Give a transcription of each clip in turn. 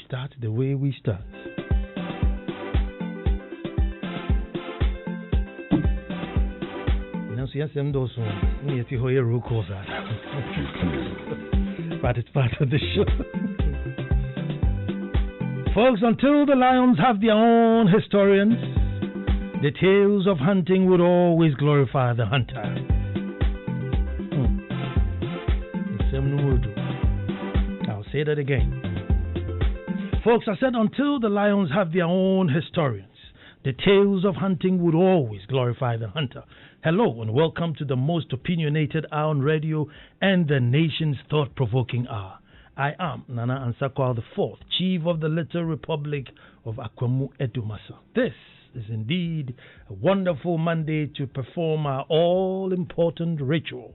start the way we start. Now, yes, I'm those one. But it's part of the show. Folks, until the lions have their own historians, the tales of hunting would always glorify the hunter. I'll say that again. Folks, I said until the lions have their own historians, the tales of hunting would always glorify the hunter. Hello and welcome to the most opinionated hour on radio and the nation's thought-provoking hour. I am Nana Ansah Kwao IV, Chief of the Little Republic of Akwamu Edumasa. This is indeed a wonderful Monday to perform our all-important ritual.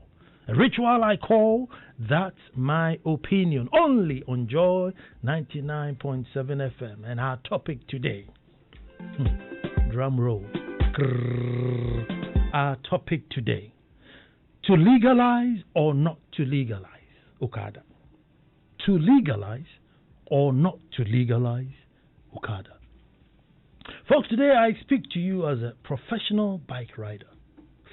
A ritual I call That's My Opinion, only on Joy 99.7 FM. And our topic today, drum roll, our topic today, to legalize or not to legalize, Okada. To legalize or not to legalize, Okada. Folks, today I speak to you as a professional bike rider,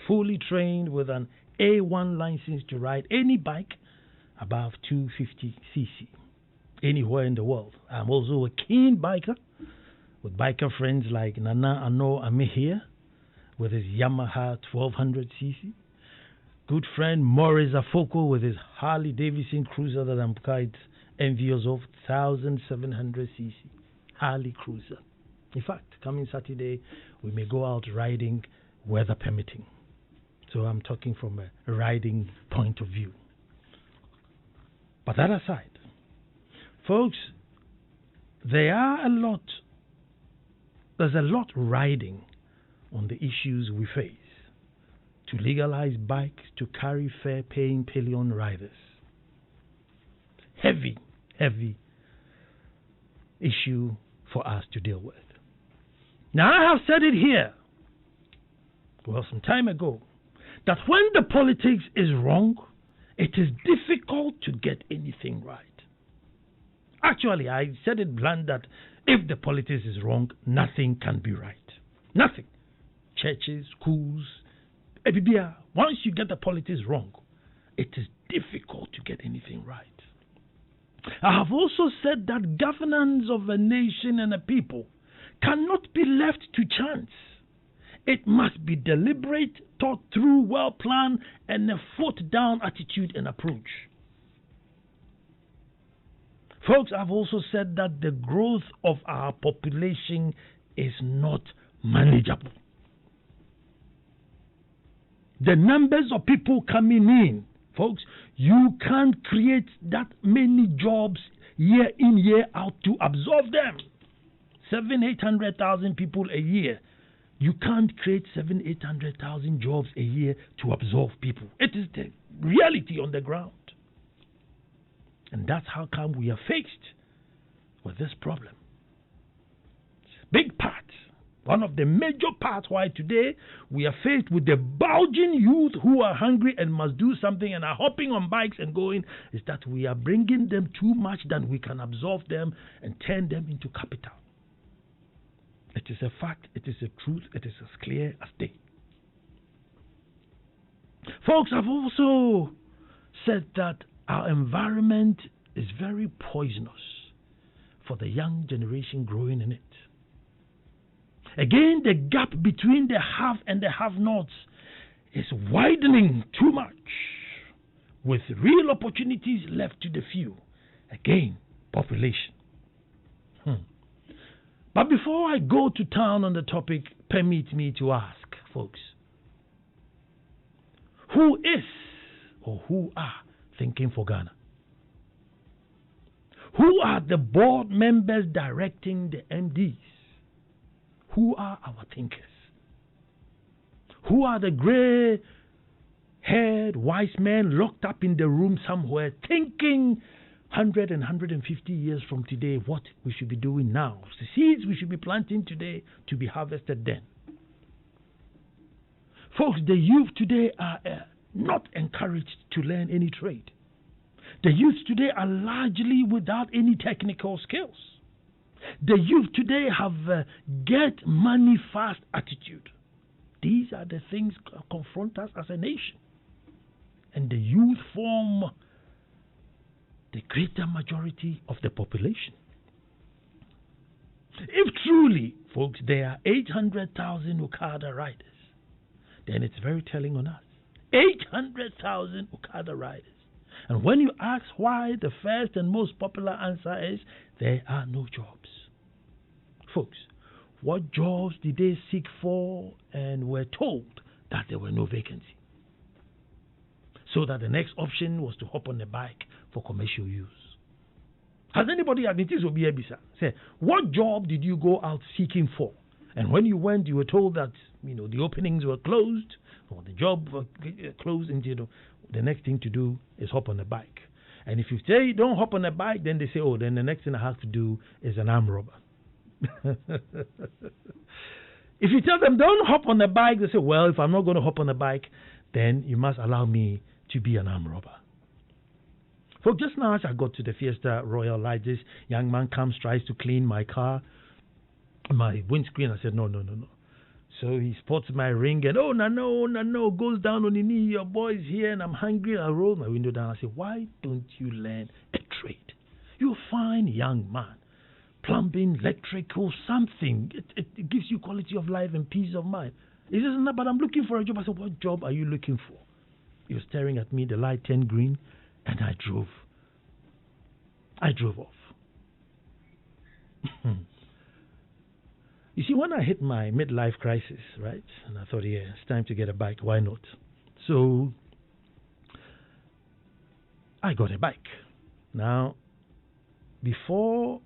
fully trained with an A1 license to ride any bike above 250cc anywhere in the world. I'm also a keen biker with biker friends like Nana Ansah Kwao IV with his Yamaha 1200cc. Good friend Maurice Afoko with his Harley Davidson Cruiser that I'm quite envious of, 1700cc Harley Cruiser. In fact, coming Saturday, we may go out riding, weather permitting. So I'm talking from a riding point of view. But that aside, folks, there's a lot riding on the issues we face to legalize bikes to carry fare-paying pillion riders. Heavy issue for us to deal with. Now, I have said it here, some time ago, that when the politics is wrong, it is difficult to get anything right. Actually, I said it blunt that if the politics is wrong, nothing can be right. Nothing. Churches, schools, everywhere. Once you get the politics wrong, it is difficult to get anything right. I have also said that governance of a nation and a people cannot be left to chance. It must be deliberate, thought through, well-planned, and a foot-down attitude and approach. Folks, I've also said that the growth of our population is not manageable. The numbers of people coming in, folks, you can't create that many jobs year in, year out to absorb them. 700,000-800,000 people a year. You can't create 700,000-800,000 jobs a year to absorb people. It is the reality on the ground. And that's how come we are faced with this problem. Big part, one of the major parts why today we are faced with the bulging youth who are hungry and must do something and are hopping on bikes and going, is that we are bringing them too much than we can absorb them and turn them into capital. It is a fact, it is a truth, it is as clear as day. Folks, I've also said that our environment is very poisonous for the young generation growing in it. Again, the gap between the have and the have-nots is widening too much, with real opportunities left to the few. Again, population. But before I go to town on the topic, permit me to ask, folks, who is or who are thinking for Ghana? Who are the board members directing the MDs? Who are our thinkers? Who are the gray-haired wise men locked up in the room somewhere thinking 100 and 150 years from today what we should be doing now? The seeds we should be planting today to be harvested then. Folks, the youth today are not encouraged to learn any trade. The youth today are largely without any technical skills. The youth today have get money fast attitude. These are the things that confront us as a nation. And the youth form the greater majority of the population. If truly, folks, there are 800,000 Okada riders, then it's very telling on us. 800,000 Okada riders. And when you ask why, the first and most popular answer is there are no jobs. Folks, what jobs did they seek for and were told that there were no vacancy? So that the next option was to hop on a bike for commercial use. Has anybody admitted to be a bisa? Say, what job did you go out seeking for? And when you went, you were told that the openings were closed or the job closed, and the next thing to do is hop on a bike. And if you say don't hop on a bike, then they say, oh, then the next thing I have to do is an armed robber. If you tell them don't hop on a bike, they say, well, if I'm not going to hop on a bike, then you must allow me to be an armed robber. So just now as I got to the Fiesta Royal Light, this young man comes, tries to clean my car, my windscreen. I said, no. So he spots my ring and, no, goes down on the knee. Your boy's here and I'm hungry. I roll my window down. I say, why don't you learn a trade? You're a fine young man. Plumbing, electrical, something. It gives you quality of life and peace of mind. He says, no, but I'm looking for a job. I said, what job are you looking for? He was staring at me, the light turned green, and I drove off. You see, when I hit my midlife crisis, right, and I thought, yeah, it's time to get a bike, why not? So I got a bike. Now, before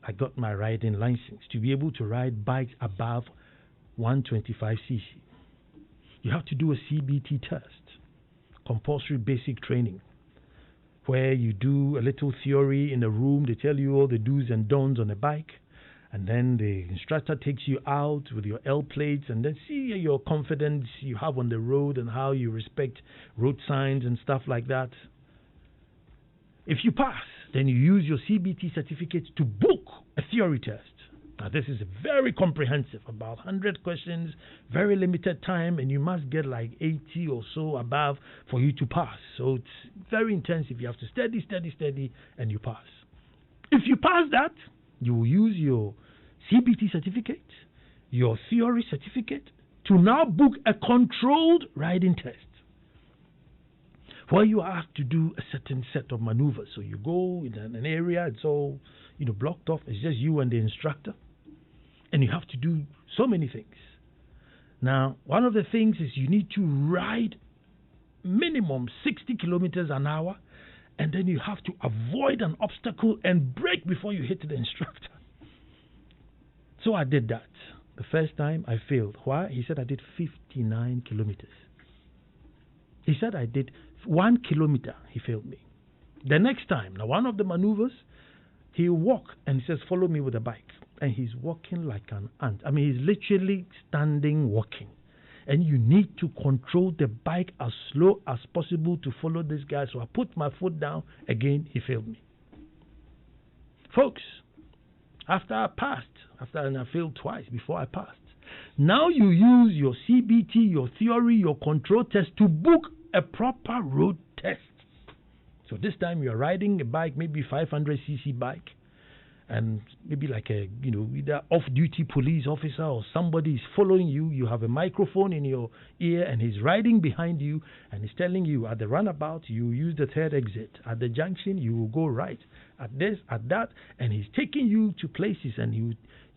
I got my riding license, to be able to ride bikes above 125cc, you have to do a CBT test, compulsory basic training, where you do a little theory in a room. They tell you all the do's and don'ts on a bike, and then the instructor takes you out with your L plates and then see your confidence you have on the road and how you respect road signs and stuff like that. If you pass, then you use your CBT certificate to book a theory test. Now, this is very comprehensive, about 100 questions, very limited time, and you must get like 80 or so above for you to pass. So it's very intensive. You have to study, and you pass. If you pass that, you will use your CBT certificate, your theory certificate, to now book a controlled riding test, where you are asked to do a certain set of maneuvers. So you go in an area, it's all blocked off. It's just you and the instructor. And you have to do so many things. Now, one of the things is you need to ride minimum 60 kilometers an hour, and then you have to avoid an obstacle and brake before you hit the instructor. So I did that. The first time I failed. Why? He said I did 59 kilometers. He said I did 1 kilometer. He failed me. The next time, now one of the maneuvers, he walk and he says, follow me with a bike. And he's walking like an ant. I mean, he's literally standing walking. And you need to control the bike as slow as possible to follow this guy. So I put my foot down. Again, he failed me. Folks, after I passed, and I failed twice before I passed, now you use your CBT, your theory, your control test to book a proper road test. So this time you're riding a bike, maybe 500cc bike, and maybe like a, either off-duty police officer or somebody is following you. You have a microphone in your ear and he's riding behind you and he's telling you at the runabout, you use the third exit. At the junction, you will go right. At this, at that, and he's taking you to places and he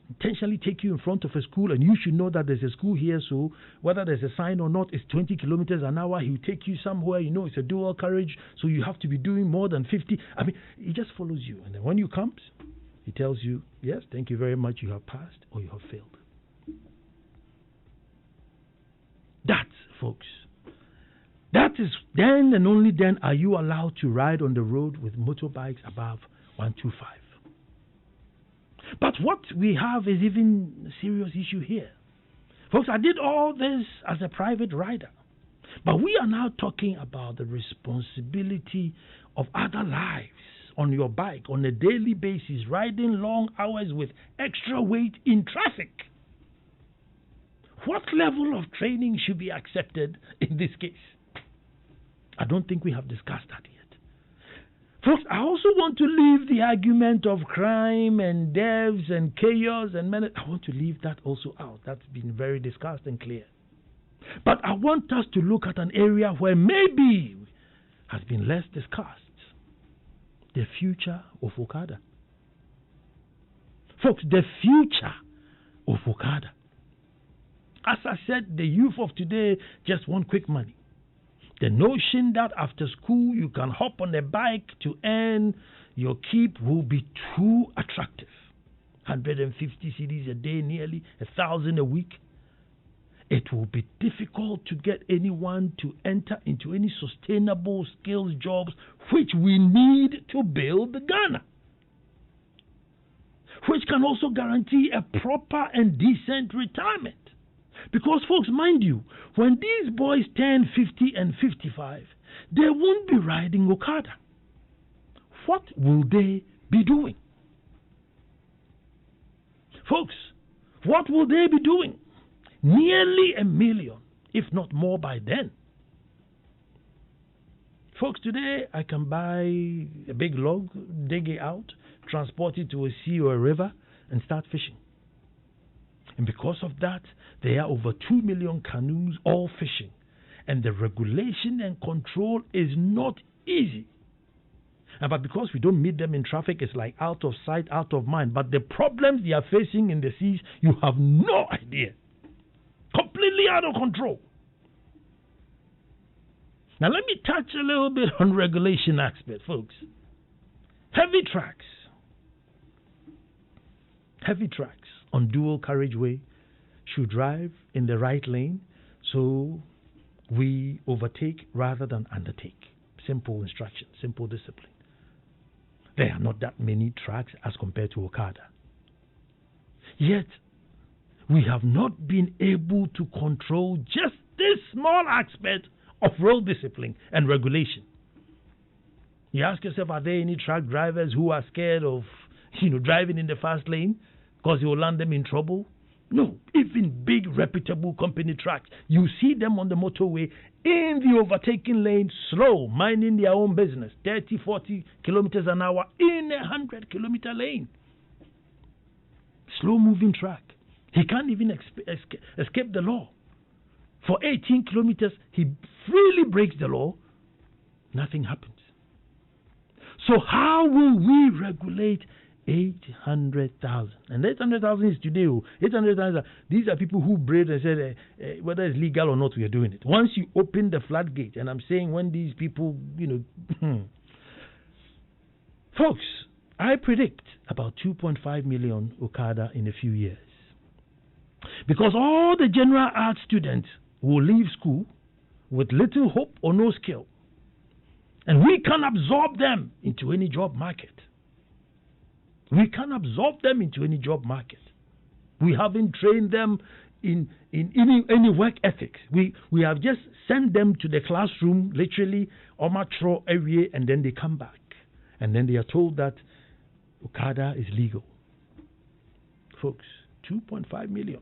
intentionally take you in front of a school, and you should know that there's a school here, so whether there's a sign or not, it's 20 kilometers an hour. He will take you somewhere, it's a dual carriage, so you have to be doing more than 50. I mean, he just follows you, and then when you comes, he tells you, yes, thank you very much, you have passed or you have failed. That, folks, that is then and only then are you allowed to ride on the road with motorbikes above 125. But what we have is even a serious issue here. Folks, I did all this as a private rider. But we are now talking about the responsibility of other lives on your bike on a daily basis, riding long hours with extra weight in traffic. What level of training should be accepted in this case? I don't think we have discussed that yet. Folks, I also want to leave the argument of crime and deaths and chaos and menace. I want to leave that also out. That's been very discussed and clear. But I want us to look at an area where maybe has been less discussed. The future of Okada. Folks, the future of Okada. As I said, the youth of today just want quick money. The notion that after school you can hop on a bike to earn your keep will be too attractive. 150 cedis a day, nearly 1,000 a week. It will be difficult to get anyone to enter into any sustainable skills jobs which we need to build Ghana, which can also guarantee a proper and decent retirement. Because, folks, mind you, when these boys turn 50 and 55, they won't be riding Okada. What will they be doing? Folks, what will they be doing? Nearly 1 million, if not more by then. Folks, today I can buy a big log, dig it out, transport it to a sea or a river, and start fishing. And because of that, there are over 2 million canoes all fishing. And the regulation and control is not easy. But because we don't meet them in traffic, it's like out of sight, out of mind. But the problems they are facing in the seas, you have no idea. Completely out of control. Now let me touch a little bit on regulation aspect, folks. Heavy trucks on dual carriageway should drive in the right lane so we overtake rather than undertake. Simple instruction, simple discipline. There are not that many trucks as compared to Okada. Yet, we have not been able to control just this small aspect of road discipline and regulation. You ask yourself, are there any truck drivers who are scared of driving in the fast lane because it will land them in trouble? No, even big reputable company trucks, you see them on the motorway in the overtaking lane, slow, minding their own business, 30, 40 kilometers an hour in a 100-kilometer lane. Slow moving truck. He can't even escape the law. For 18 kilometers, he freely breaks the law. Nothing happens. So how will we regulate 800,000? And 800,000 is today. 800,000. These are people who breathe and said, whether it's legal or not, we are doing it. Once you open the floodgate, and I'm saying when these people, folks, I predict about 2.5 million Okada in a few years. Because all the general arts students will leave school with little hope or no skill. And we can absorb them into any job market. We can absorb them into any job market. We haven't trained them in any work ethics. We have just sent them to the classroom, literally, Omatro area, and then they come back. And then they are told that Okada is legal. Folks, 2.5 million.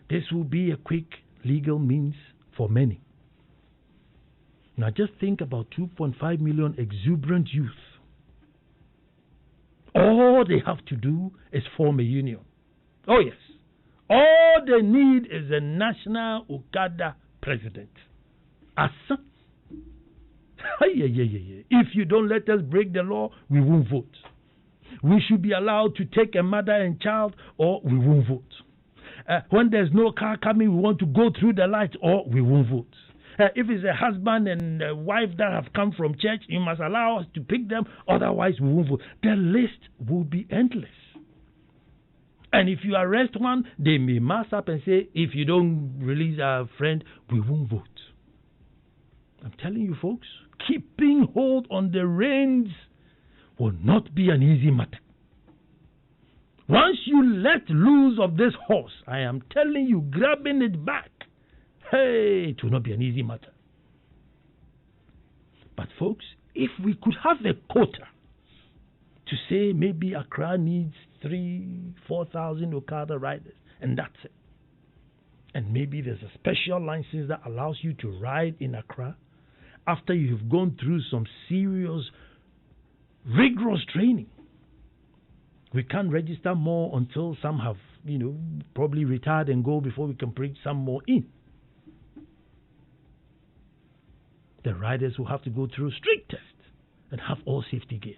This will be a quick legal means for many. Now just think about 2.5 million exuberant youth. All they have to do is form a union. Oh yes. All they need is a national Okada president. Asa. If you don't let us break the law, we won't vote. We should be allowed to take a mother and child, or we won't vote. When there's no car coming, we want to go through the lights, or we won't vote. If it's a husband and a wife that have come from church, you must allow us to pick them, otherwise we won't vote. The list will be endless. And if you arrest one, they may mass up and say, if you don't release our friend, we won't vote. I'm telling you folks, keeping hold on the reins will not be an easy matter. Once you let loose of this horse, I am telling you, grabbing it back, hey, it will not be an easy matter. But folks, if we could have a quota to say maybe Accra needs 3,000-4,000 Okada riders, and that's it. And maybe there's a special license that allows you to ride in Accra after you've gone through some serious, rigorous training. We can't register more until some have, probably retired and go before we can bring some more in. The riders will have to go through strict tests and have all safety gear.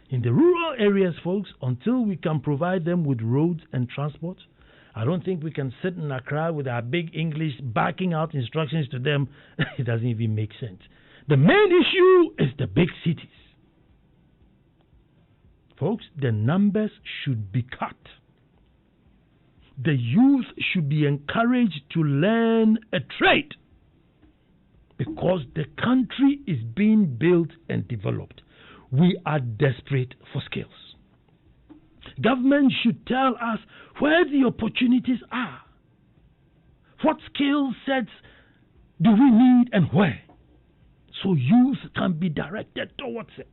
In the rural areas, folks, until we can provide them with roads and transport, I don't think we can sit in Accra with our big English backing out instructions to them. It doesn't even make sense. The main issue is the big cities. Folks, the numbers should be cut. The youth should be encouraged to learn a trade because the country is being built and developed. We are desperate for skills. Government should tell us where the opportunities are. What skill sets do we need and where? So youth can be directed towards it.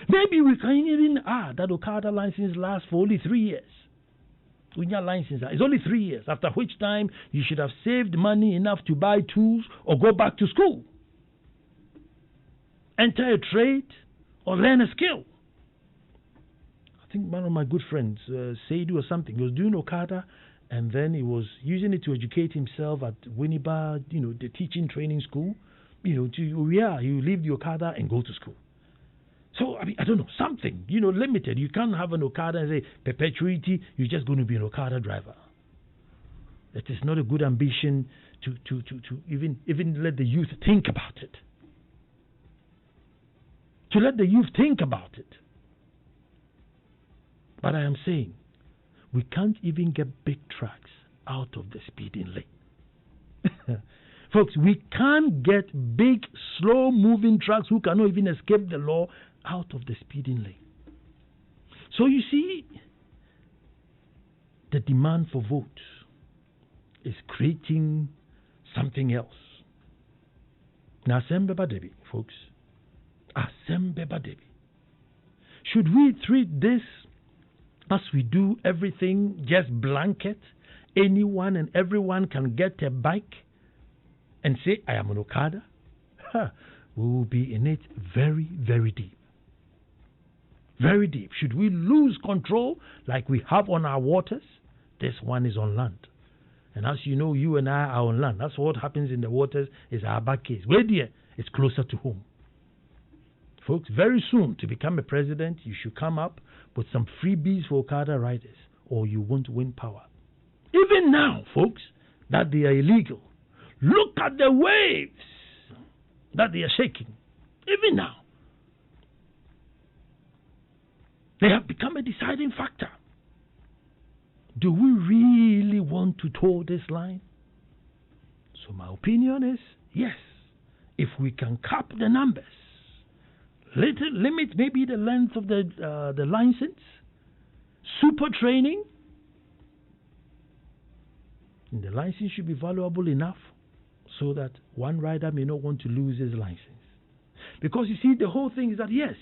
Maybe we can even add that Okada license lasts for only 3 years. When your license is only 3 years, after which time you should have saved money enough to buy tools or go back to school. Enter a trade or learn a skill. I think one of my good friends, Seidu or something, he was doing Okada and then he was using it to educate himself at Winneba, the teaching training school. You leave the Okada and go to school. So, I don't know, something, limited. You can't have an Okada and say, perpetuity, you're just going to be an Okada driver. It is not a good ambition to even let the youth think about it. To let the youth think about it. But I am saying, we can't even get big trucks out of the speeding lane. Folks, we can't get big, slow-moving trucks who cannot even escape the law out of the speeding lane. So you see, the demand for votes is creating something else. Now, Debi, folks. Debi. Should we treat this as we do everything, just blanket? Anyone and everyone can get a bike and say, I am an Okada? We will be in it very, very deep. Very deep. Should we lose control like we have on our waters? This one is on land. And as you know, you and I are on land. That's what happens in the waters is our back case. Where dear, it's closer to home. Folks, very soon to become a president, you should come up with some freebies for Okada riders or you won't win power. Even now, folks, that they are illegal, look at the waves that they are shaking. Even now. They have become a deciding factor. Do we really want to toe this line? So my opinion is, yes. If we can cap the numbers, limit maybe the length of the license, super training, and the license should be valuable enough so that one rider may not want to lose his license. Because you see, the whole thing is that, yes,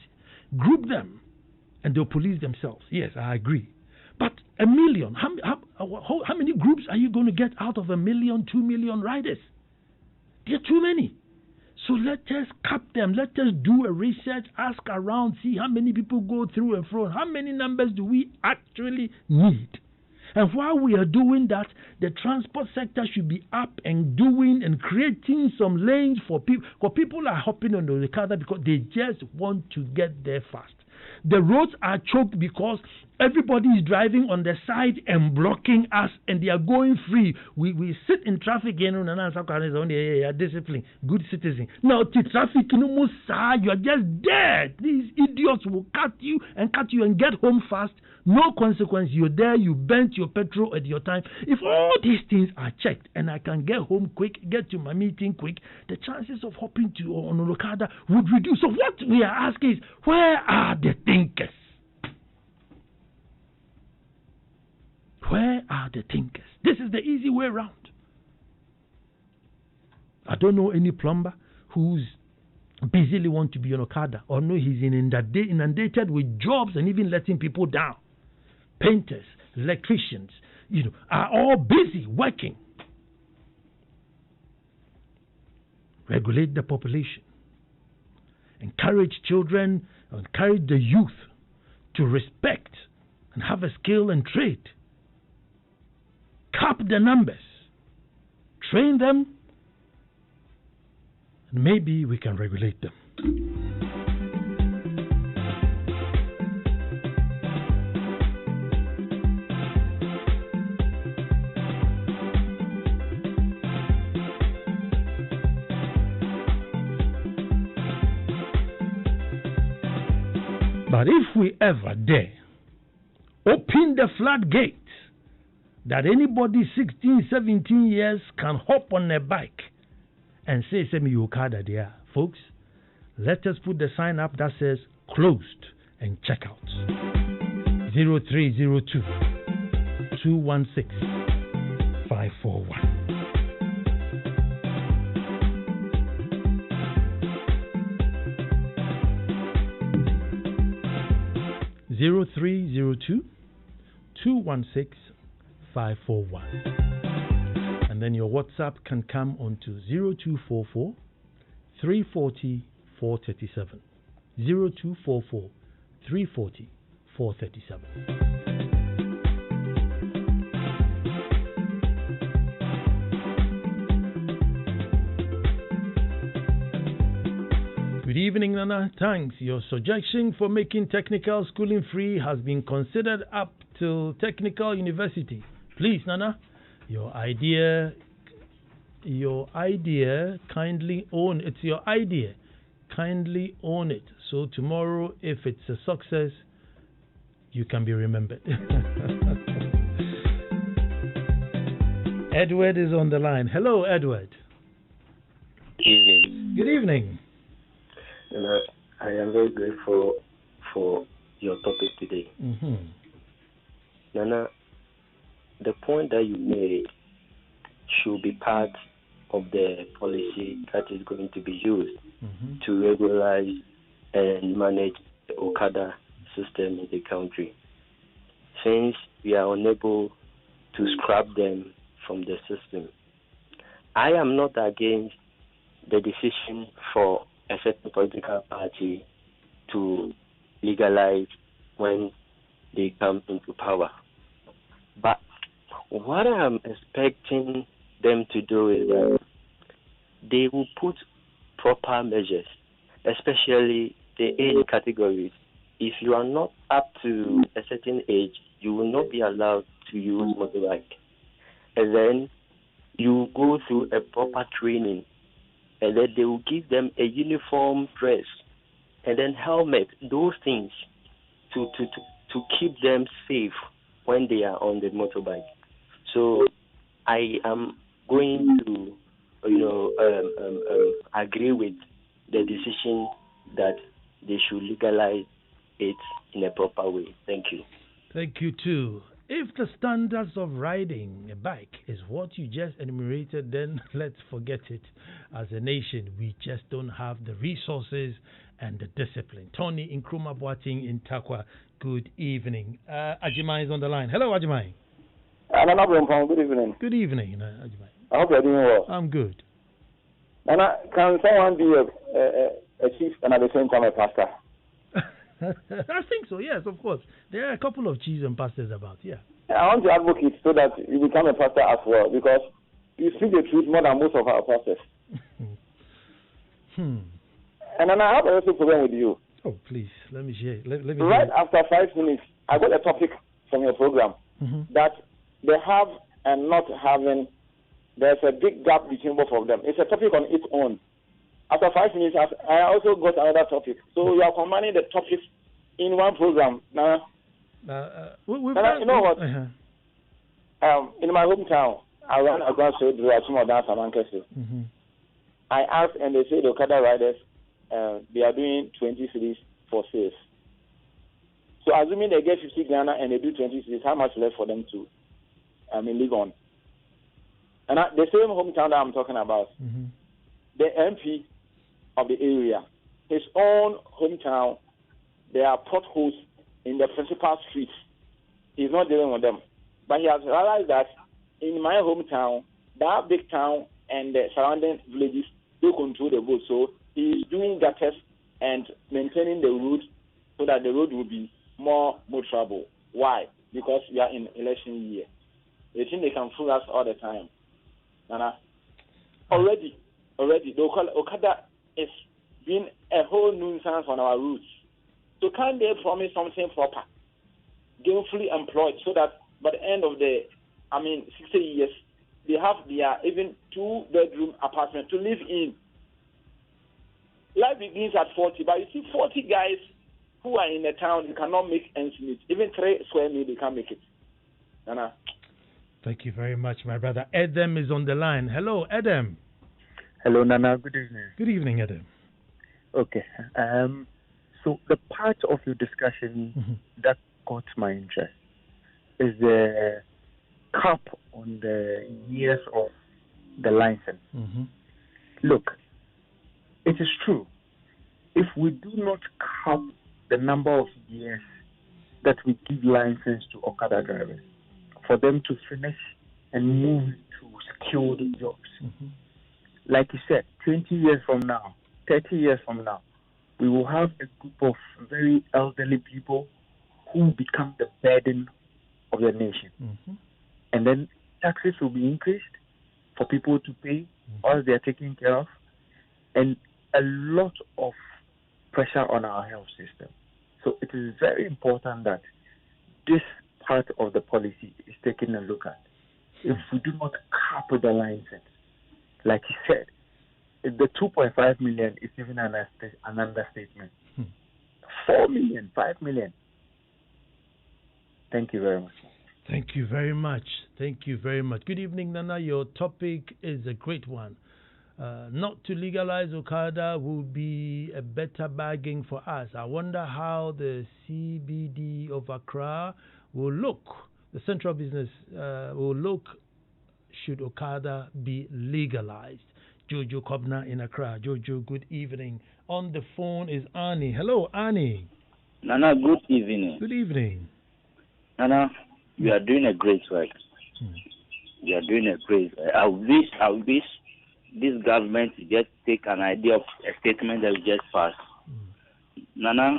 group them and they'll police themselves. Yes, I agree. But 1 million, how many groups are you going to get out of 1 million, 2 million riders? There are too many. So let us cap them. Let us do a research, ask around, see how many people go through and fro. How many numbers do we actually need? And while we are doing that, the transport sector should be up and doing and creating some lanes for people. Because people are hopping on the Okada because they just want to get there fast. The roads are choked because everybody is driving on the side and blocking us, and they are going free. We sit in traffic, Nana Ansah Kwao IV, discipline, good citizen. Now, the traffic, you are just dead. These idiots will cut you and get home fast. No consequence. You're there, you burnt your petrol at your time. If all these things are checked and I can get home quick, get to my meeting quick, the chances of hopping on Okada would reduce. So what we are asking is, where are the thinkers? Where are the thinkers? This is the easy way around. I don't know any plumber whose busily want to be on Okada, or no, he's inundated with jobs and even letting people down. Painters, electricians, are all busy working. Regulate the population. Encourage children, encourage the youth to respect and have a skill and trade. Cap the numbers. Train them, and maybe we can regulate them. But if we ever dare open the floodgates that anybody 16, 17 years can hop on a bike and say, "Send me Okada there," folks, let us put the sign up that says closed and check out. 0302 216 541. 0302 216 541. And then your WhatsApp can come on to 0244 340 437. 0244 340 437. Good evening, Nana. Thanks. Your suggestion for making technical schooling free has been considered up to technical university. Please, Nana, your idea, kindly own. It's your idea. Kindly own it. So tomorrow, if it's a success, you can be remembered. Edward is on the line. Hello, Edward. Good evening. Good evening. I am very grateful for your topic today. Mm-hmm. Nana, the point that you made should be part of the policy that is going to be used to regularize and manage the Okada system in the country. Since we are unable to scrap them from the system, I am not against the decision for a certain political party to legalize when they come into power. But what I'm expecting them to do is that they will put proper measures, especially the age categories. If you are not up to a certain age, you will not be allowed to use motorbike. And then you go through a proper training, and then they will give them a uniform dress, and then helmet, those things to keep them safe when they are on the motorbike. So I am going to, agree with the decision that they should legalize it in a proper way. Thank you. Thank you too. If the standards of riding a bike is what you just enumerated, then let's forget it. As a nation, we just don't have the resources and the discipline. Tony Nkrumah Boating in Takwa, good evening. Ajimai is on the line. Hello, Ajimai. Good evening. Good evening, Ajimai. I hope you're doing well. I'm good. Nana, can someone be a chief and at the same time a pastor? I think so, yes, of course. There are a couple of chiefs and pastors about, yeah. I want to advocate so that you become a pastor as well, because you speak the truth more than most of our pastors. And then I have a little problem with you. Oh, please, let me share. Let me right after 5 minutes, I got a topic from your program that they have and not having, there's a big gap between both of them. It's a topic on its own. After 5 minutes, I also got another topic. So you are combining the topics in one program. Now, you know what? In my hometown, I ran across I asked, and they said the Okada riders, they are doing 20 cities for sales. So assuming they get 50 Ghana and they do 20 cities, how much left for them to live on? And the same hometown that I'm talking about, the MP of the area. His own hometown, there are potholes in the principal streets. He's not dealing with them. But he has realized that in my hometown, that big town and the surrounding villages, they control the road. So he is doing gutters and maintaining the road so that the road will be more trouble. Why? Because we are in election year. They think they can fool us all the time. Nana, already, the Okada is being a whole nuisance on our routes. So can they promise something proper, gainfully employed, so that by the end of 60 years, they have their even 2-bedroom apartment to live in. Life begins at 40, but you see 40 guys who are in the town, they cannot make ends meet. Even 3 square meals, they can't make it. Nana. Thank you very much, my brother. Adam is on the line. Hello, Adam. Hello, Nana. Good evening. Good evening, Adam. Okay. So the part of your discussion that caught my interest is the cap on the years of the license. Look, it is true. If we do not cap the number of years that we give license to Okada drivers for them to finish and move to secured jobs, like you said, 20 years from now, 30 years from now, we will have a group of very elderly people who become the burden of the nation. And then taxes will be increased for people to pay, or they are taken care of, and a lot of pressure on our health system. So it is very important that this part of the policy is taken a look at. If we do not cap the license, like he said, the 2.5 million is even an understatement. 4 million, 5 million. Thank you very much. Thank you very much. Thank you very much. Good evening, Nana. Your topic is a great one. Not to legalize Okada would be a better bargain for us. I wonder how the CBD of Accra will look, the central business will look should Okada be legalized. Jojo Kobna in Accra. Jojo, good evening. On the phone is Annie. Hello, Annie. Nana, good evening. Good evening. Nana, you are doing a great work. You are doing a great work. I wish this government just take an idea of a statement that we just passed. Nana,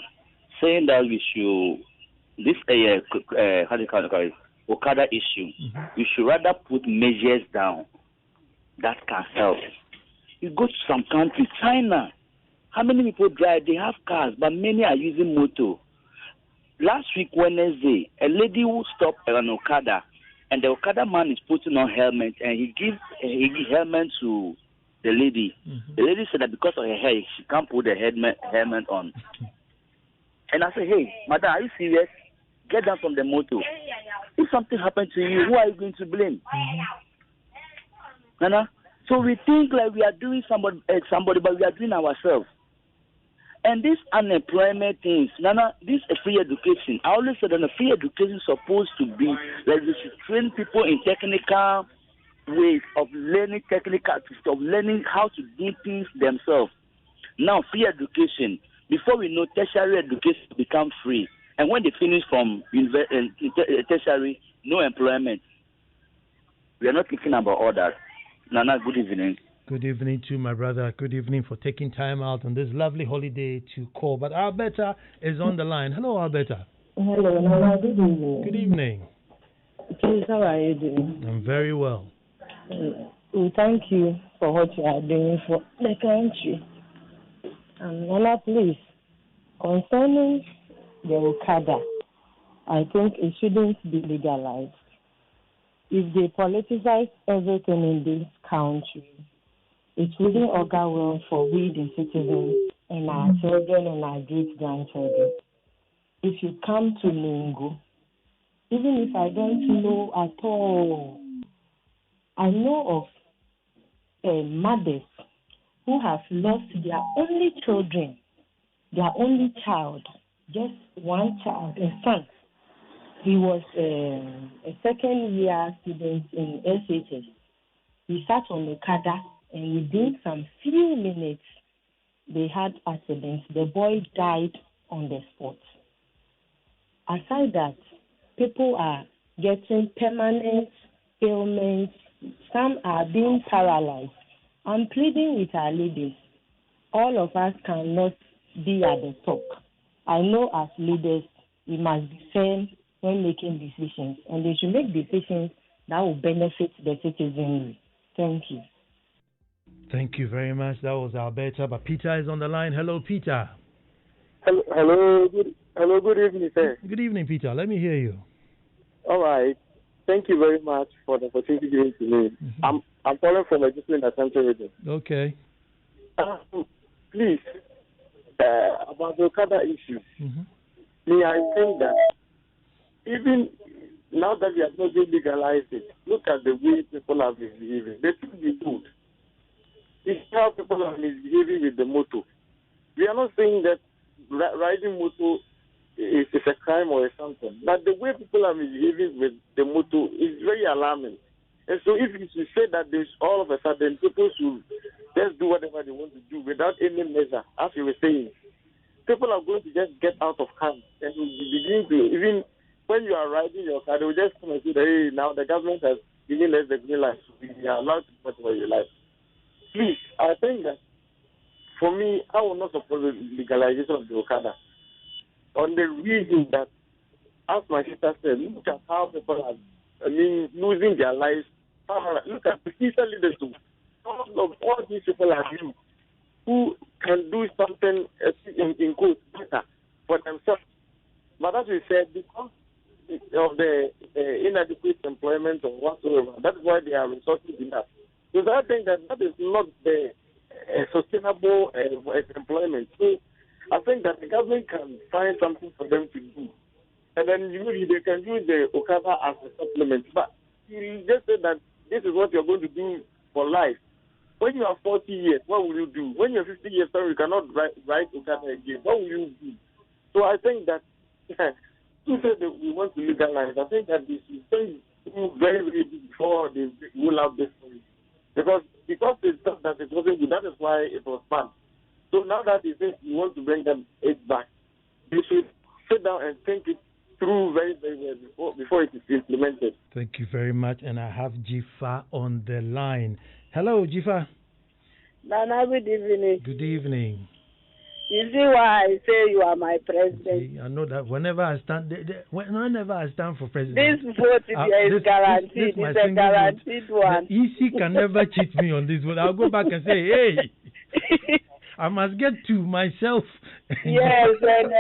saying that we should, this how do you call it, Okada issue, we should rather put measures down that can help. You go to some country, China, how many people drive? They have cars, but many are using motor. Last week, Wednesday, a lady who stopped an Okada, and the Okada man is putting on helmet, and he gives helmet to the lady. The lady said that because of her hair, she can't put the helmet on. And I said, hey, madam, are you serious? Get down from the motor. If something happened to you, who are you going to blame? Nana? So we think like we are doing somebody, but we are doing ourselves. And this unemployment things, Nana, this is a free education. I always said that a free education is supposed to be like we should train people in technical ways of learning of learning how to do things themselves. Now, free education, before we know, tertiary education become free. And when they finish from tertiary, no employment. We are not thinking about all that. Nana, good evening. Good evening to my brother. Good evening for taking time out on this lovely holiday to call. But Alberta is on the line. Hello, Alberta. Hello, Nana. Good evening. Good evening. Please, how are you doing? I'm very well. We thank you for what you are doing for the country. Nana, please, concerning the Okada, I think it shouldn't be legalized. If they politicize everything in this country, it wouldn't augur well for we, the citizens, and our children and our great-grandchildren. If you come to Lingo, even if I don't know at all, I know of mothers who have lost their only children, their only child, just one child, a son. He was a second-year student in SHS. He sat on Okada, and within some few minutes, they had accidents. The boy died on the spot. Aside that, people are getting permanent ailments. Some are being paralyzed. I'm pleading with our leaders. All of us cannot be at the top. I know as leaders, we must be firm when making decisions, and they should make decisions that will benefit the citizenry. Thank you. Thank you very much. That was Alberta, but Peter is on the line. Hello, Peter. Hello. Good evening, sir. Good evening, Peter. Let me hear you. All right. Thank you very much for the opportunity given to me. Mm-hmm. I'm calling from a different Asante region. Okay. Please, about the Okada issue. Me, I think that even now that we have not legalized it, look at the way people are misbehaving. They should be good. It's how people are misbehaving with the motor. We are not saying that riding motor is a crime or something, but the way people are misbehaving with the motor is very alarming. And so if you say that there's all of a sudden people should just do whatever they want to do without any measure, as you were saying, people are going to just get out of hand and will begin to, even when you are riding your car, they will just come and say, hey, now the government has given us the green light, so we are allowed to do whatever you like. Please, I think that for me, I will not support the legalization of the Okada on the reason that, as my sister said, look at how people are, losing their lives. Look at the future leaders too. All these people are you who can do something in quotes better for themselves. But as we said, because of the inadequate employment or whatsoever, that's why they are resorting to that. Because I think that is not the sustainable employment. So I think that the government can find something for them to do. And then they can use the Okada as a supplement. But you just said that this is what you're going to do for life. When you are 40 years, what will you do? When you're 50 years old, you cannot ride Okada again. What will you do? So I think that you said that we want to legalize. I think that this is very, very before they rule out this story. Because they thought that it wasn't good. That is why it was banned. So now that they say you want to bring them it back, they should sit down and think it through very, very well before it is implemented. Thank you very much. And I have Jifa on the line. Hello, Jifa. Nana, good evening. Good evening. You see why I say you are my president? See, I know that whenever I stand for president, this vote is guaranteed. It's a guaranteed one. The EC can never cheat me on this vote. I'll go back and say, hey, I must get to myself. Yes, and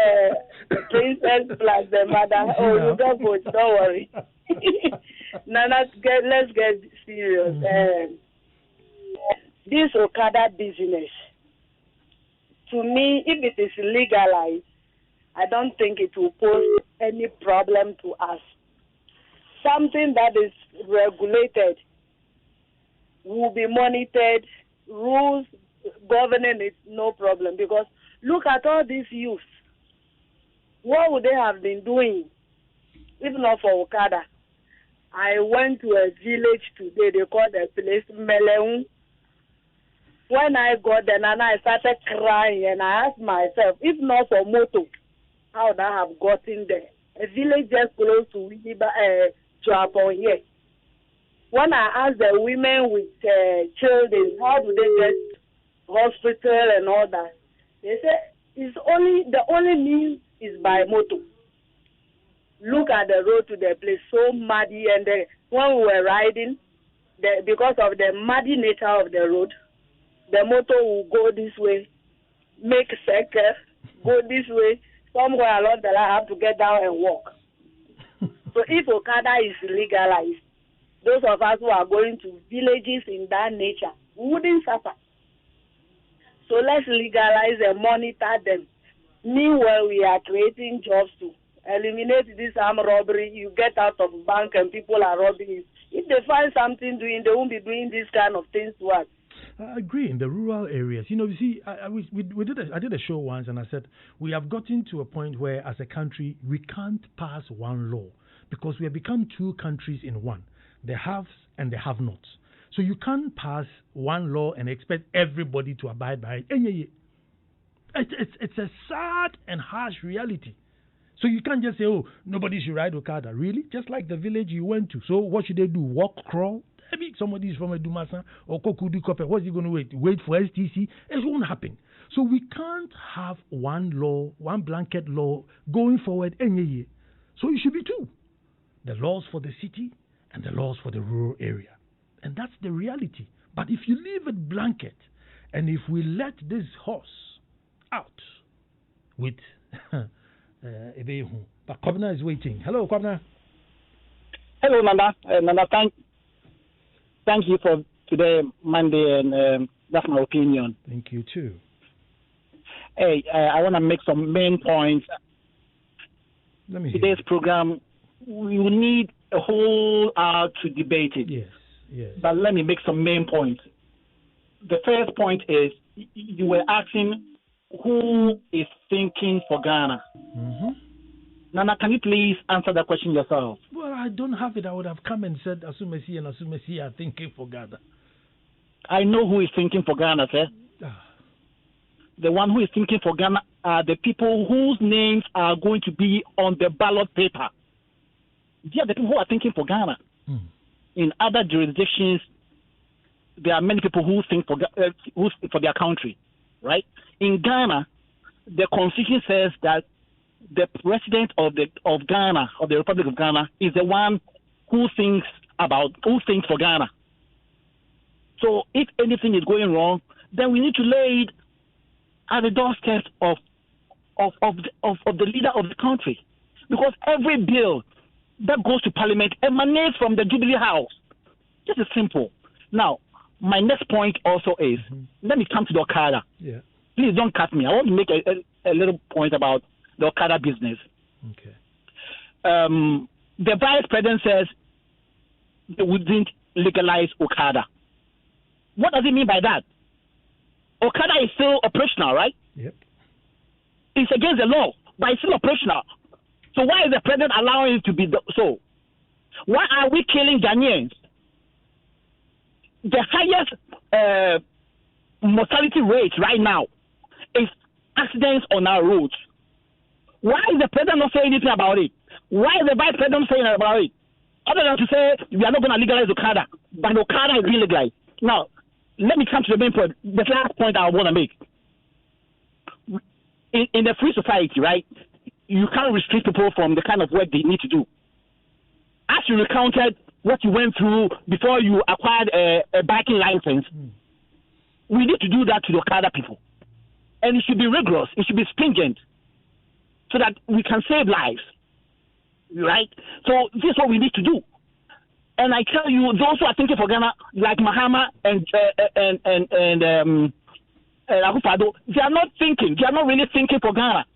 the princess plus the mother. Oh, you don't vote, don't worry. Now let's get serious. This Okada business, to me, if it is legalized, I don't think it will pose any problem to us. Something that is regulated will be monitored, rules governing it, no problem. Because look at all these youths. What would they have been doing if not for Okada? I went to a village today, they call the place Meleun. When I got there, and I started crying, and I asked myself, if not for moto, how would I have gotten there? A village just close to Japan here. When I asked the women with children, how do they get hospital and all that, they said the only means is by moto. Look at the road to the place, so muddy, and when we were riding, because of the muddy nature of the road, the motor will go this way, make circle, go this way. Somewhere along the line, I have to get down and walk. So if Okada is legalized, those of us who are going to villages in that nature wouldn't suffer. So let's legalize and monitor them. Meanwhile, we are creating jobs to eliminate this armed robbery. You get out of bank and people are robbing you. If they find something doing, they won't be doing this kind of things to us. I agree. In the rural areas, you see, I did a show once, and I said we have gotten to a point where, as a country, we can't pass one law because we have become two countries in one: the haves and the have-nots. So you can't pass one law and expect everybody to abide by it. It's a sad and harsh reality. So you can't just say, oh, nobody should ride Okada. Really? Just like the village you went to. So what should they do? Walk, crawl? Maybe somebody is from a Dumasa or Kokudu Kope. What's he going to wait? Wait for STC? It won't happen. So we can't have one law, one blanket law going forward any year. So it should be two. The laws for the city and the laws for the rural area. And that's the reality. But if you leave it blanket, and if we let this horse out with but Kwabena is waiting. Hello, Kwabena. Hello, Nana. Nana, thank you for today, Monday, and that's my opinion. Thank you, too. Hey, I want to make some main points. Today's program, we will need a whole hour to debate it. Yes. But let me make some main points. The first point is you were asking who is thinking for Ghana. Mm-hmm. Nana, can you please answer that question yourself? Well, I don't have it. I would have come and said Asumesi and Asumesi are thinking for Ghana. I know who is thinking for Ghana, sir. The one who is thinking for Ghana are the people whose names are going to be on the ballot paper. They are the people who are thinking for Ghana. In other jurisdictions, there are many people who think for their country, right? In Ghana, the constitution says that the president of Ghana, of the Republic of Ghana, is the one who thinks for Ghana. So if anything is going wrong, then we need to lay it at the doorstep of the leader of the country, because every bill that goes to Parliament emanates from the Jubilee House. This is simple. Now, my next point also is, let me come to the Okada. Yeah. Please don't cut me. I want to make a little point about the Okada business. Okay. The vice president says they wouldn't legalize Okada. What does he mean by that? Okada is still operational, right? Yep. It's against the law, but it's still operational. So why is the president allowing it to be so? Why are we killing Ghanaians? The highest mortality rate right now is accidents on our roads. Why is the president not saying anything about it? Why is the vice president not saying about it? Other than to say we are not going to legalize Okada, but Okada is being legalized. Now, let me come to the main point. The last point I want to make. In a free society, right, you can't restrict people from the kind of work they need to do. As you recounted what you went through before you acquired a biking license, we need to do that to the Okada people. And it should be rigorous. It should be stringent so that we can save lives, right? So this is what we need to do. And I tell you, those who are thinking for Ghana, like Mahama and Akufo-Addo, they are not thinking. They are not really thinking for Ghana.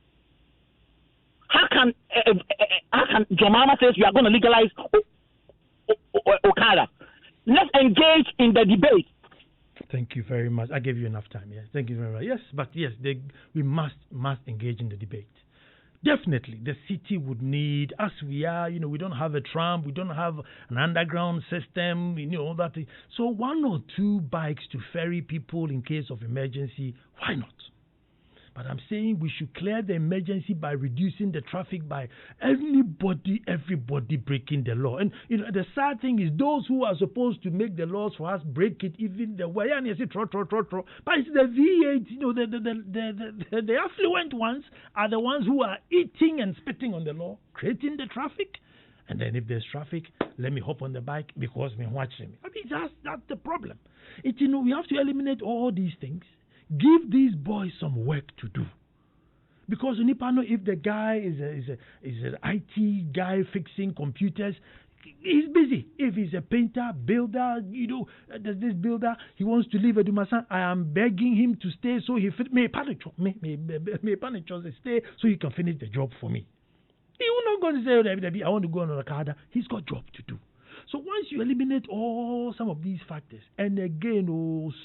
How can John Mahama says we are going to legalize Okada? Let's engage in the debate. Thank you very much. I gave you enough time. Yes, thank you very much. Yes, but yes, we must engage in the debate. Definitely, the city would need, as we are, we don't have a tram, we don't have an underground system, all that. So 1 or 2 bikes to ferry people in case of emergency, why not? But I'm saying we should clear the emergency by reducing the traffic by everybody breaking the law. And the sad thing is those who are supposed to make the laws for us break it even the way. And you say but it's the V8, the affluent ones are the ones who are eating and spitting on the law, creating the traffic. And then if there's traffic, let me hop on the bike because me watching me. I mean that's the problem. We have to eliminate all these things. Give these boys some work to do. Because you need to know if the guy is an IT guy fixing computers, he's busy. If he's a painter, builder, there's this builder, he wants to leave Edumasan, I am begging him to stay so he may stay so he can finish the job for me. He will not go and say, I want to go on Okada. He's got job to do. So once you eliminate some of these factors, and again,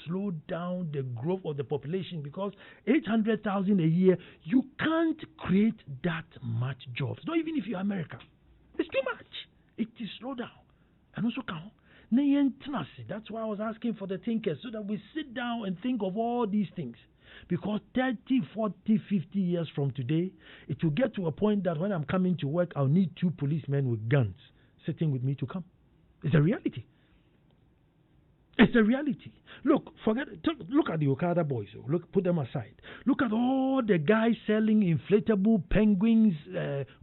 slow down the growth of the population, because 800,000 a year, you can't create that much jobs. Not even if you're America. It's too much. It is slow down. And also, That's why I was asking for the thinkers, so that we sit down and think of all these things. Because 30, 40, 50 years from today, it will get to a point that when I'm coming to work, I'll need 2 policemen with guns sitting with me to come. It's a reality. It's a reality. Look, look at the Okada boys. Look, put them aside. Look at all the guys selling inflatable penguins,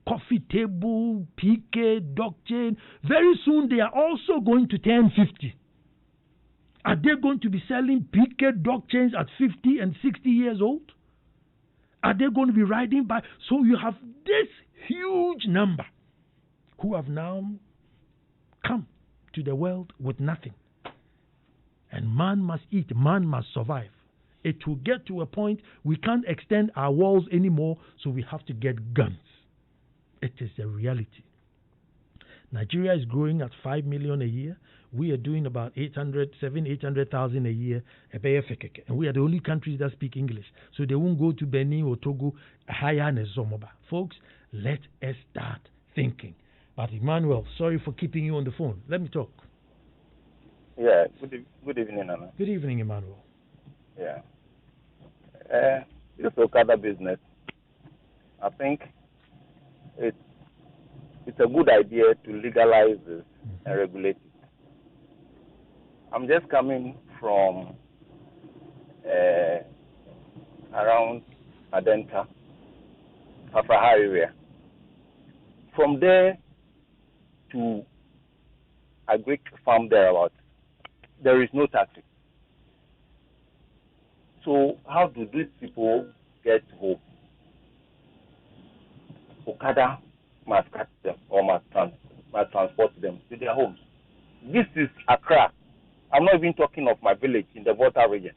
coffee table, PK, dog chain. Very soon they are also going to turn 50. Are they going to be selling PK dog chains at 50 and 60 years old? Are they going to be riding by? So you have this huge number who have now come to the world with nothing. And man must eat, man must survive. It will get to a point we can't extend our walls anymore, so we have to get guns. It is a reality. Nigeria is growing at 5 million a year. We are doing about 800,000 a year. And we are the only countries that speak English. So they won't go to Benin or Togo higher than Zomoba. Folks, let us start thinking. But Emmanuel, sorry for keeping you on the phone. Let me talk. Yeah, good evening, Nana. Good evening, Emmanuel. Yeah. This Okada business, I think it's a good idea to legalize this and regulate it. I'm just coming from around Adenta, Fafaha area. From there to a Greek farm thereabouts, there is no taxi. So how do these people get home? Okada must catch them or must transport them to their homes. This is Accra. I'm not even talking of my village in the Volta region.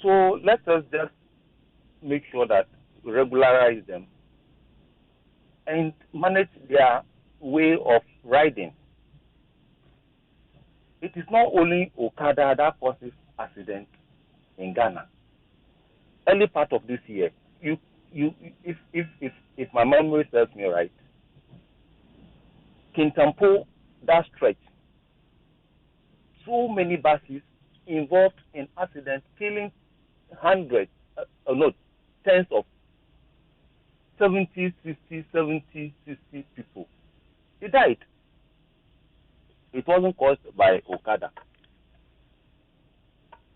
So let us just make sure that we regularize them and manage their way of riding. It is not only Okada that causes accidents in Ghana. Early part of this year, if my memory serves me right, Kintampo, that stretch, so many buses involved in accidents, killing tens of 70, 60 people. They died. It wasn't caused by Okada.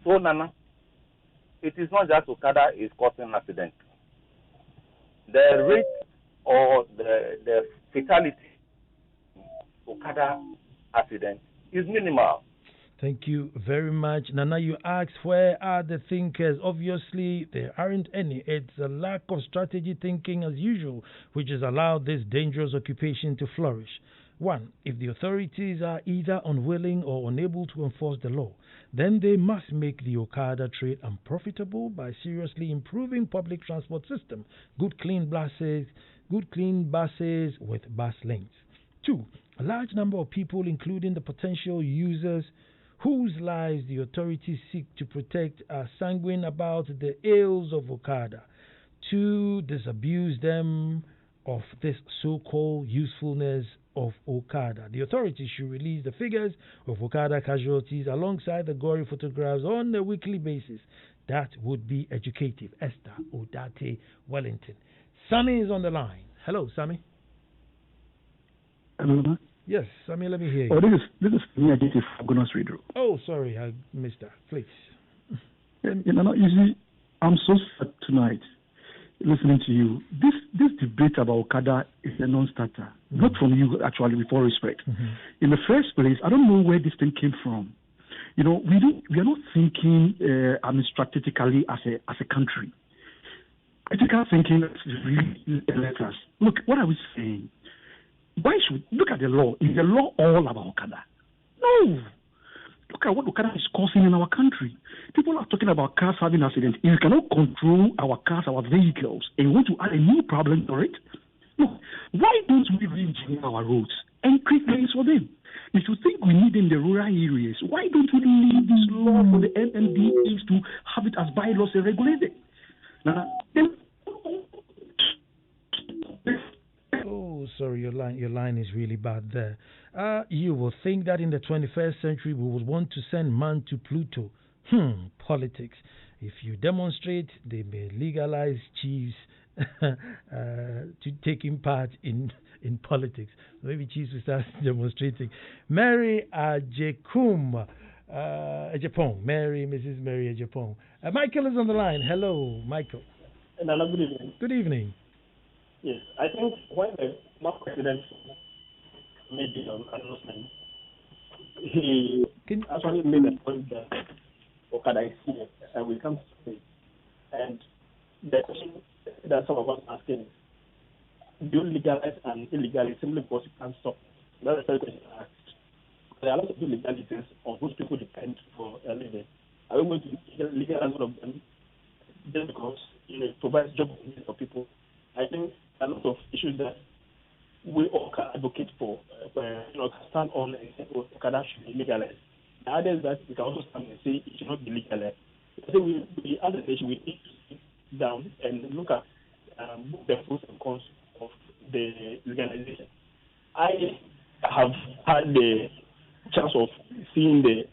So, Nana, it is not just Okada is causing accidents. The rate or the fatality Okada accident is minimal. Thank you very much. Nana, you asked where are the thinkers? Obviously, there aren't any. It's a lack of strategy thinking as usual, which has allowed this dangerous occupation to flourish. 1. If the authorities are either unwilling or unable to enforce the law, then they must make the Okada trade unprofitable by seriously improving public transport system, good clean buses with bus lanes. 2. A large number of people, including the potential users whose lives the authorities seek to protect, are sanguine about the ills of Okada. 2. Disabuse them of this so-called usefulness of Okada. The authorities should release the figures of Okada casualties alongside the gory photographs on a weekly basis. That would be educative. Esther Odate, Wellington. Sammy is on the line. Hello, Sammy. Hello. Yes, Sammy, let me hear you. Oh, this is me, Aditi from Goodness Radio. Oh, sorry, I missed that. Please. You see, I'm so sad tonight listening to you. This debate about Okada is a non-starter. Not from you, actually, with all respect. In the first place, I don't know where this thing came from. We are not thinking strategically as a country. Critical thinking really let us. Look, what are we saying? Why should look at the law? Is the law all about Okada? No. Look at what Okada is causing in our country. People are talking about cars having accidents. If you cannot control our cars, our vehicles, and you want to add a new problem to it, look, why don't we re-engineer our roads and create lanes for them? If you think we need in the rural areas, why don't we leave this law for the MMDAs to have it as bylaws and regulate it? Oh, sorry, your line is really bad there. You will think that in the 21st century we would want to send man to Pluto. Politics. If you demonstrate, they may legalize chiefs to taking part in politics. Maybe chiefs will start demonstrating. Mary Ajekum. Mrs. Mary Ejapong. Michael is on the line. Hello, Michael. Nana, good evening. Good evening. Yes, I think when the Mark President made the announcement, he actually made a point that Okada is here and we come to stay. And the question that some of us are asking is, do you legalize and illegalize simply because you can't stop? That's the first question I asked. There are a lot of illegalities on which people depend for a living. Are we going to legalize one of them just because it provides job opportunities for people? I think a lot of issues that we all can advocate for, can stand on and say, Okada should be legalized. The other is that we can also stand and say it should not be legalized. I think we as a nation, we need to sit down and look at the pros and cons of the legalization. I have had the chance of seeing the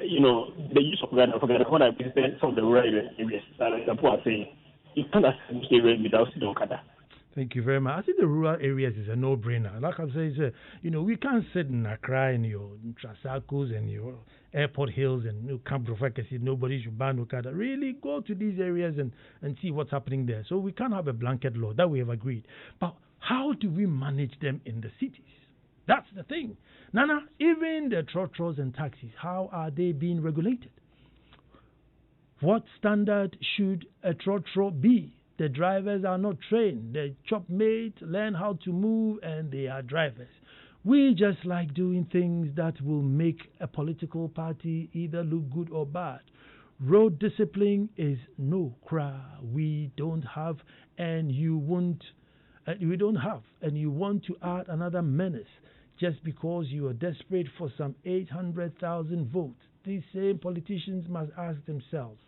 use of Okada when I visited some of the rural areas, like people are saying, you can't access area without seeing Okada. Thank you very much. I think the rural areas is a no-brainer. Like I'm saying, we can't sit in Accra and your Trasacos and your airport hills and Camp Rofakasi. Nobody should ban Okada. Really go to these areas and see what's happening there. So we can't have a blanket law. That we have agreed. But how do we manage them in the cities? That's the thing. Nana, even the trotros and taxis, how are they being regulated? What standard should a trotro be? The drivers are not trained. They chop mate, learn how to move, and they are drivers. We just like doing things that will make a political party either look good or bad. Road discipline is no cry. We don't have, and you won't. We don't have, and you want to add another menace just because you are desperate for some 800,000 votes. These same politicians must ask themselves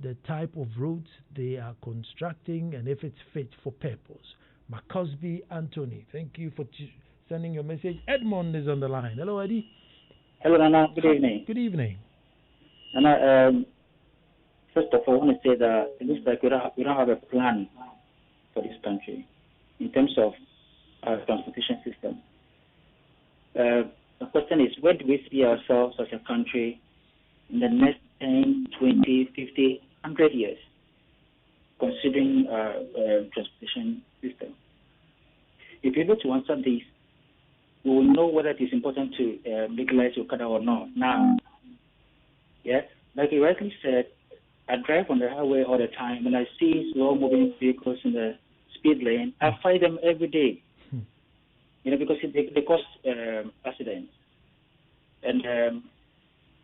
the type of roads they are constructing and if it's fit for purpose. Macosby Anthony, thank you for sending your message. Edmond is on the line. Hello, Eddie. Hello, Nana. Good evening. Good evening. Nana, first of all, I want to say that it looks like we don't have a plan for this country in terms of our transportation system. The question is, where do we see ourselves as a country in the next 10, 20, 50, 100 years, considering transportation system? If you're able to answer this, we will know whether it is important to legalize Okada or not. Now, yes, like you rightly said, I drive on the highway all the time, and I see slow-moving vehicles in the speed lane. I fight them every day, because they cause accidents. And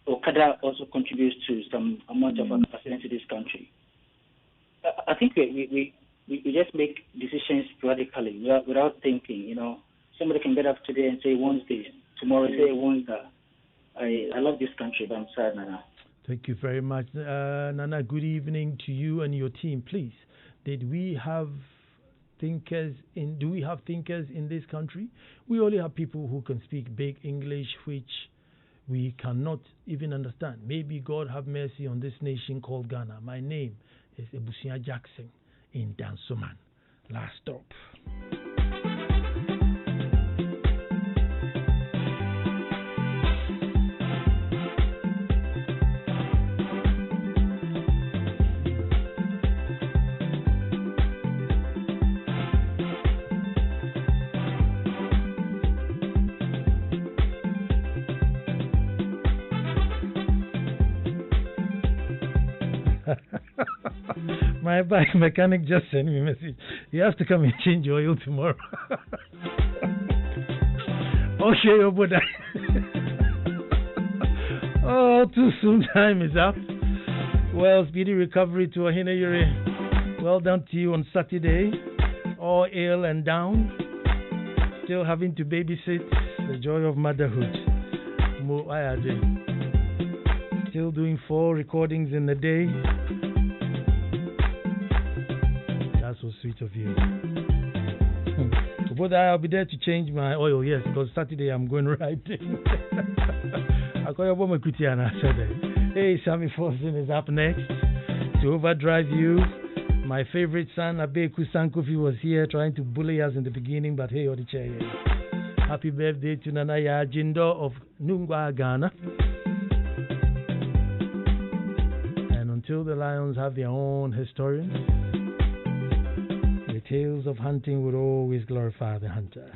Okada also contributes to some amount of accidents in this country. I think we just make decisions radically without thinking. Somebody can get up today and say he wants this, tomorrow say he wants that. I love this country, but I'm sad, Nana. Thank you very much, Nana. Good evening to you and your team. Please, do we have thinkers in this country? We only have people who can speak big English, which we cannot even understand. Maybe God have mercy on this nation called Ghana. My name is Ebusia Jackson in Dansoman. Last stop. My bike mechanic just sent me a message. You have to come and change your oil tomorrow. Okay, your Buddha. Oh, too soon. Time is up. Well, speedy recovery to Ahina Yuri. Well done to you on Saturday. All ill and down. Still having to babysit. The joy of motherhood. Mo Ayade. Still doing 4 recordings in a day. That's so sweet of you. But I'll be there to change my oil, yes, because Saturday I'm going riding. I call you Obama Kutiana Saturday. Hey, Sammy Forson is up next to overdrive you. My favorite son, Abeku Sankofi, was here trying to bully us in the beginning, but hey, Odiche. Happy birthday to Nana Jindo of Nungwa, Ghana. And until the lions have their own historians, the tales of hunting would always glorify the hunter.